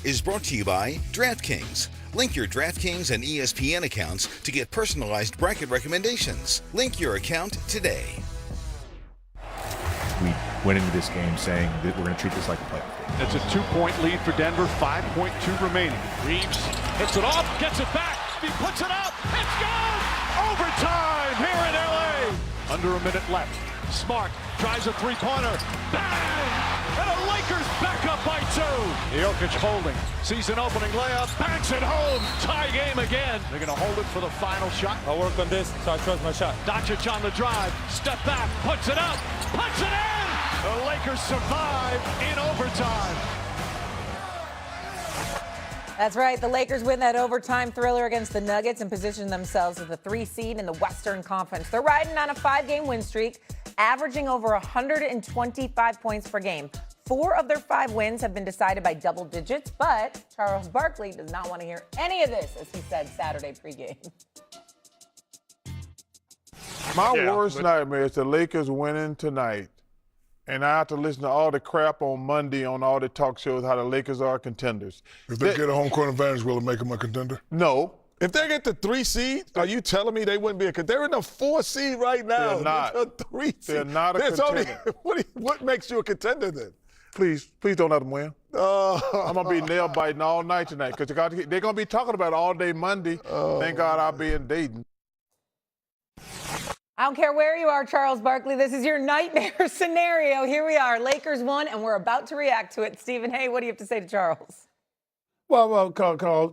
is brought to you by DraftKings. Link your DraftKings and ESPN accounts to get personalized bracket recommendations. Link your account today. We went into this game saying that we're going to treat this like a playoff game. It's a 2-point lead for Denver, 5.2 remaining. Reeves hits it off, gets it back, he puts it up, it's gone! Overtime here in LA! Under a minute left. Smart tries a three-pointer, bang! And the Lakers back up by 2. Jokic holding, sees an opening layup, banks it home, tie game again. They're going to hold it for the final shot. I work on this, so I trust my shot. Doncic on the drive, step back, puts it up, puts it in! The Lakers survive in overtime. That's right. The Lakers win that overtime thriller against the Nuggets and position themselves as the 3 seed in the Western Conference. They're riding on a 5-game win streak, averaging over 125 points per game. 4 of their 5 wins have been decided by double digits, but Charles Barkley does not want to hear any of this, as he said Saturday pregame. My worst nightmare is the Lakers winning tonight, and I have to listen to all the crap on Monday on all the talk shows how the Lakers are contenders. If they get a home court advantage, will it make them a contender? No. If they get the 3 seed, are you telling me they wouldn't be a contender? They're in the 4 seed right now. They're not. They're a 3 seed. They're not a contender. What makes you a contender then? Please don't let them win. I'm going to be nail biting all night tonight because they're going to be talking about it all day Monday. Thank God I'll be in Dayton. I don't care where you are, Charles Barkley. This is your nightmare scenario. Here we are. Lakers won, and we're about to react to it. Stephen, hey, what do you have to say to Charles? Well,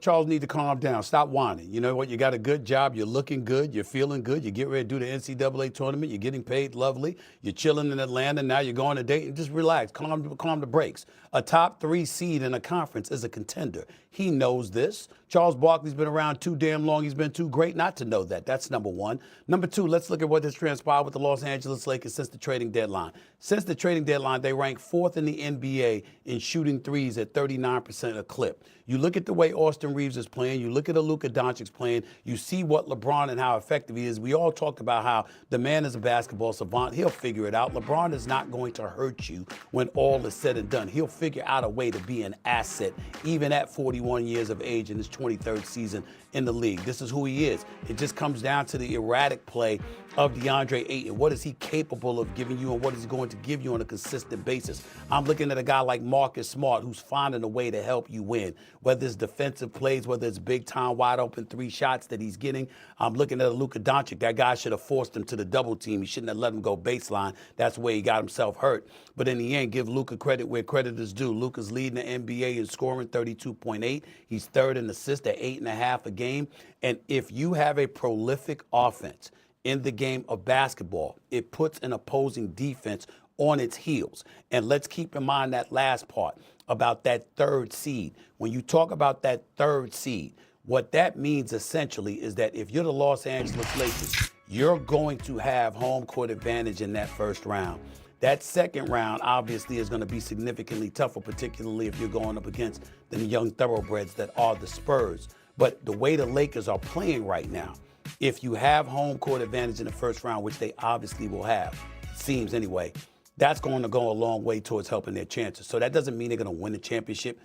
Charles need to calm down. Stop whining. You know what? You got a good job. You're looking good. You're feeling good. You get ready to do the NCAA tournament. You're getting paid lovely. You're chilling in Atlanta. Now you're going to Dayton. Just relax. Calm the brakes. A top 3 seed in a conference is a contender. He knows this. Charles Barkley's been around too damn long. He's been too great not to know that. That's number 1. Number 2, let's look at what has transpired with the Los Angeles Lakers since the trading deadline. Since the trading deadline, they rank 4th in the NBA in shooting threes at 39% a clip. You look at the way Austin Reeves is playing. You look at the Luka-Doncic playing. You see what LeBron and how effective he is. We all talked about how the man is a basketball savant. He'll figure it out. LeBron is not going to hurt you when all is said and done. He'll figure out a way to be an asset, even at 41 years of age in his 23rd season in the league. This is who he is. It just comes down to the erratic play of DeAndre Ayton. What is he capable of giving you, and what is he going to give you on a consistent basis? I'm looking at a guy like Marcus Smart, who's finding a way to help you win, whether it's defensive plays, whether it's big-time, wide-open 3 shots that he's getting. I'm looking at a Luka Doncic. That guy should have forced him to the double team. He shouldn't have let him go baseline. That's where he got himself hurt. But in the end, give Luka credit where credit is due. Luka's leading the NBA in scoring, 32.8. He's 3rd in assists at 8.5 a game. And if you have a prolific offense in the game of basketball, it puts an opposing defense on its heels. And let's keep in mind that last part about that 3rd seed. When you talk about that 3rd seed, what that means essentially is that if you're the Los Angeles Lakers, you're going to have home court advantage in that 1st round. That 2nd round obviously is going to be significantly tougher, particularly if you're going up against the young thoroughbreds that are the Spurs. But the way the Lakers are playing right now, if you have home court advantage in the 1st round, which they obviously will have, it seems anyway, that's going to go a long way towards helping their chances. So that doesn't mean they're going to win the championship.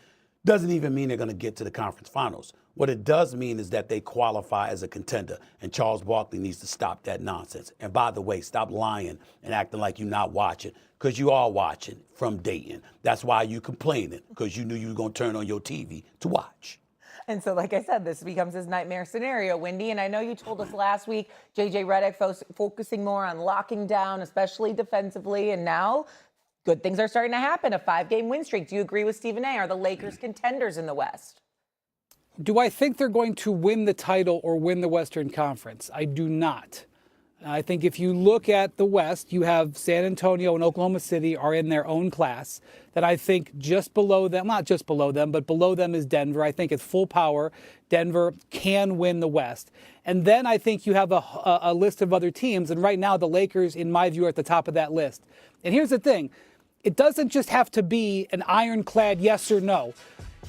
Doesn't even mean they're going to get to the conference finals. What it does mean is that they qualify as a contender, and Charles Barkley needs to stop that nonsense. And by the way, stop lying and acting like you're not watching, because you are watching from Dayton. That's why you complaining, because you knew you were going to turn on your TV to watch. And so, like I said, this becomes his nightmare scenario, Wendy. And I know you told us last week, J.J. Redick focusing more on locking down, especially defensively. And now good things are starting to happen, a 5-game win streak. Do you agree with Stephen A? Are the Lakers contenders in the West? Do I think they're going to win the title or win the Western Conference? I do not. I think if you look at the West, you have San Antonio and Oklahoma City are in their own class. That I think just below them, not just below them, but below them is Denver. I think at full power, Denver can win the West. And then I think you have a list of other teams. And right now, the Lakers, in my view, are at the top of that list. And here's the thing. It doesn't just have to be an ironclad yes or no.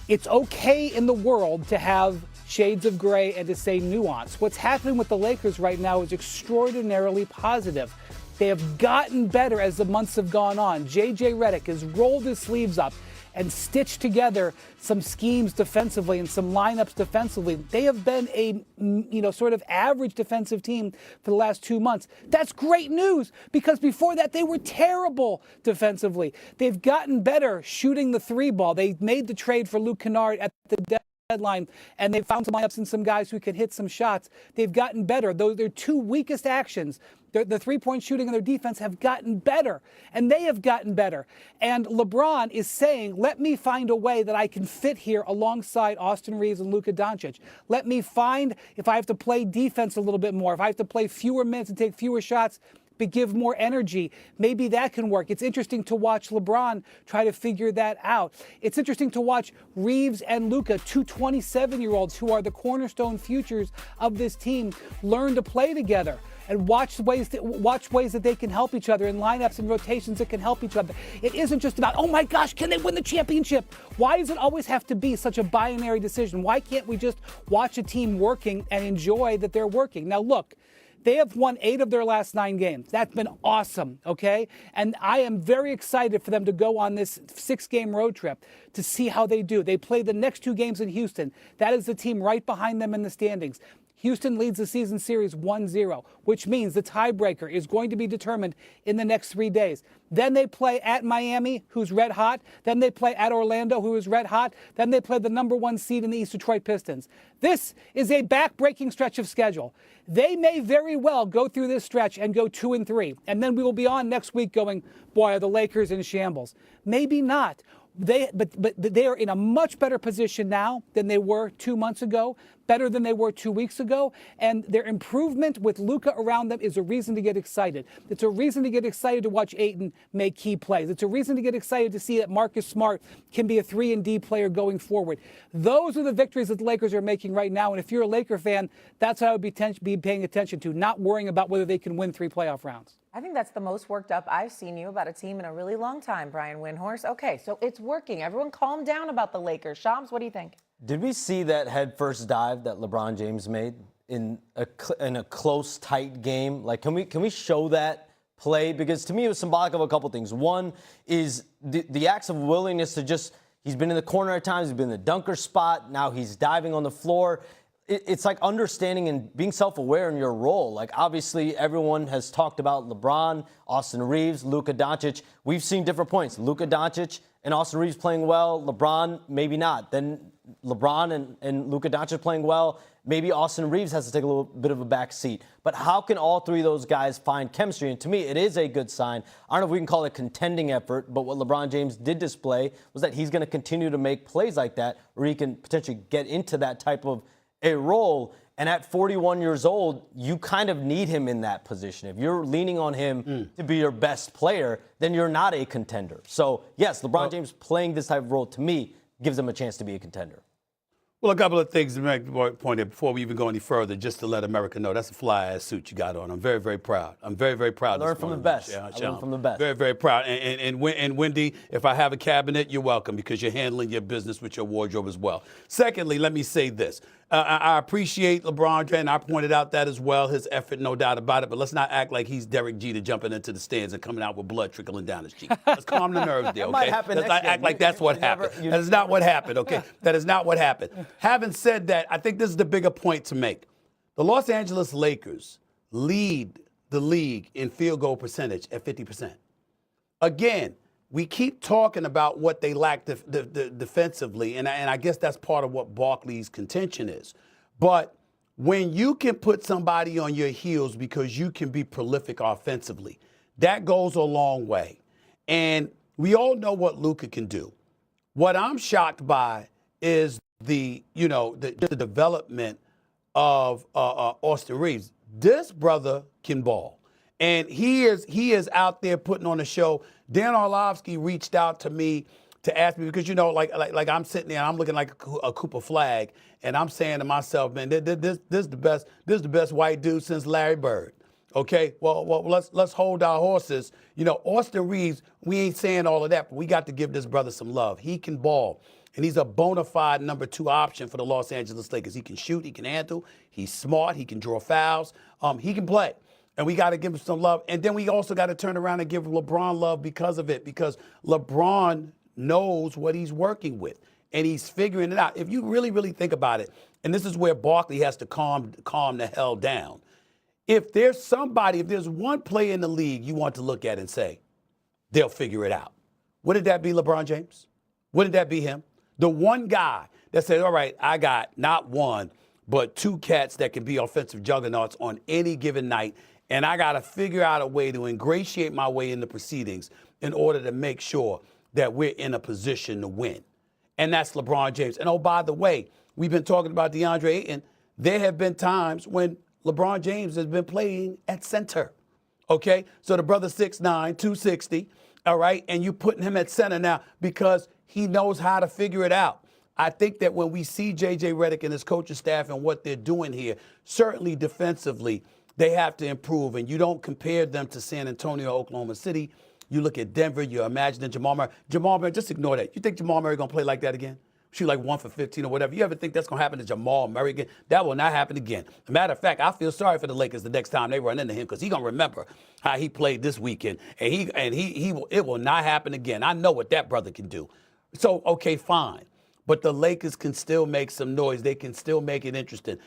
It's okay in the world to have shades of gray and to say nuance. What's happening with the Lakers right now is extraordinarily positive. They have gotten better as the months have gone on. J.J. Redick has rolled his sleeves up, and stitch together some schemes defensively and some lineups defensively. They have been a, sort of average defensive team for the last 2 months. That's great news, because before that they were terrible defensively. They've gotten better shooting the three ball. They made the trade for Luke Kennard at the deadline, and they found some lineups and some guys who can hit some shots. They've gotten better. Though their two weakest actions, the three-point shooting and their defense, have gotten better, and they have gotten better. And LeBron is saying, let me find a way that I can fit here alongside Austin Reeves and Luka Doncic. Let me find, if I have to play defense a little bit more, if I have to play fewer minutes and take fewer shots, but give more energy, maybe that can work. It's interesting to watch LeBron try to figure that out. It's interesting to watch Reeves and Luka, two 27-year-olds who are the cornerstone futures of this team, learn to play together and watch ways that they can help each other in lineups and rotations that can help each other. It isn't just about, oh my gosh, can they win the championship? Why does it always have to be such a binary decision? Why can't we just watch a team working and enjoy that they're working? Now look, they have won 8 of their last 9 games. That's been awesome, okay? And I am very excited for them to go on this 6-game road trip to see how they do. They play the next 2 games in Houston. That is the team right behind them in the standings. Houston leads the season series 1-0, which means the tiebreaker is going to be determined in the next 3 days. Then they play at Miami, who's red hot. Then they play at Orlando, who is red hot. Then they play the number 1 seed in the East, Detroit Pistons. This is a back-breaking stretch of schedule. They may very well go through this stretch and go 2-3. And then we will be on next week going, boy, are the Lakers in shambles. Maybe not. But they are in a much better position now than they were 2 months ago, better than they were 2 weeks ago, and their improvement with Luka around them is a reason to get excited. It's a reason to get excited to watch Ayton make key plays. It's a reason to get excited to see that Marcus Smart can be a 3-and-D player going forward. Those are the victories that the Lakers are making right now, and if you're a Laker fan, that's what I would be paying attention to, not worrying about whether they can win 3 playoff rounds. I think that's the most worked up I've seen you about a team in a really long time, Brian Windhorst. Okay, so it's working. Everyone calm down about the Lakers. Shams, what do you think? Did we see that head-first dive that LeBron James made in a close, tight game? Like, can we show that play? Because to me, it was symbolic of a couple things. One is the acts of willingness to just, he's been in the corner at times, he's been in the dunker spot, now he's diving on the floor. It's like understanding and being self-aware in your role. Like, obviously, everyone has talked about LeBron, Austin Reeves, Luka Doncic. We've seen different points. Luka Doncic and Austin Reeves playing well. LeBron, maybe not. Then LeBron and Luka Doncic playing well. Maybe Austin Reeves has to take a little bit of a back seat. But how can all 3 of those guys find chemistry? And to me, it is a good sign. I don't know if we can call it a contending effort, but what LeBron James did display was that he's going to continue to make plays like that, where he can potentially get into that type of a role. And at 41 years old, you kind of need him in that position. If you're leaning on him to be your best player, then you're not a contender. So, yes, LeBron James playing this type of role, to me, gives him a chance to be a contender. Well, a couple of things to make the point here before we even go any further, just to let America know, that's a fly-ass suit you got on. I'm very, very proud. I'm very, very proud. Learn from the best. I learn from the best. Very, very proud. And Wendy, if I have a cabinet, you're welcome, because you're handling your business with your wardrobe as well. Secondly, let me say this. I appreciate LeBron, and I pointed out that as well, his effort, no doubt about it. But let's not act like he's Derek Jeter jumping into the stands and coming out with blood trickling down his cheek. Let's calm the nerves there, okay? Let's not act like that's what happened. That is not what happened, okay? That is not what happened. Having said that, I think this is the bigger point to make. The Los Angeles Lakers lead the league in field goal percentage at 50%. Again, we keep talking about what they lack defensively, and I guess that's part of what Barkley's contention is. But when you can put somebody on your heels because you can be prolific offensively, that goes a long way. And we all know what Luka can do. What I'm shocked by is the development of Austin Reeves. This brother can ball. And he is out there putting on a show. Dan Orlovsky reached out to me to ask me, because, like I'm sitting there and I'm looking like a Cooper flag, and I'm saying to myself, man, this is the best white dude since Larry Bird. Okay, well, let's hold our horses. Austin Reeves, we ain't saying all of that, but we got to give this brother some love. He can ball, and he's a bona fide number 2 option for the Los Angeles Lakers. He can shoot, he can handle, he's smart, he can draw fouls, he can play. And we got to give him some love. And then we also got to turn around and give LeBron love because of it, because LeBron knows what he's working with, and he's figuring it out. If you really, really think about it, and this is where Barkley has to calm the hell down. If there's one player in the league you want to look at and say, they'll figure it out, wouldn't that be LeBron James? Wouldn't that be him? The one guy that said, all right, I got not one, but two cats that can be offensive juggernauts on any given night, and I got to figure out a way to ingratiate my way in the proceedings in order to make sure that we're in a position to win. And that's LeBron James. And oh, by the way, we've been talking about DeAndre Ayton. There have been times when LeBron James has been playing at center. Okay? So the brother 6'9", 260, all right? And you putting him at center now because he knows how to figure it out. I think that when we see J.J. Redick and his coaching staff and what they're doing here, certainly defensively, they have to improve. And you don't compare them to San Antonio, Oklahoma City. You look at Denver, you're imagining Jamal Murray. Jamal Murray, just ignore that. You think Jamal Murray going to play like that again? Shoot like 1 for 15 or whatever. You ever think that's going to happen to Jamal Murray again? That will not happen again. As a matter of fact, I feel sorry for the Lakers the next time they run into him because he's going to remember how he played this weekend. And it will not happen again. I know what that brother can do. So, okay, fine. But the Lakers can still make some noise. They can still make it interesting.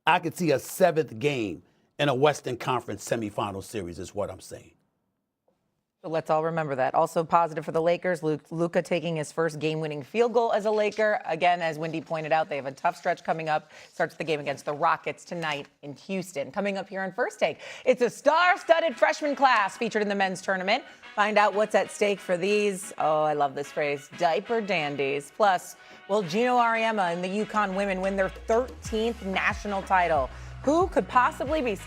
I could see a 7th game in a Western Conference semifinal series is what I'm saying. So let's all remember that. Also positive for the Lakers, Luka taking his first game-winning field goal as a Laker. Again, as Wendy pointed out, they have a tough stretch coming up. Starts the game against the Rockets tonight in Houston. Coming up here on First Take, it's a star-studded freshman class featured in the men's tournament. Find out what's at stake for these, oh, I love this phrase, diaper dandies. Plus, will Gino Auriemma and the UConn women win their 13th national title? Who could possibly be standing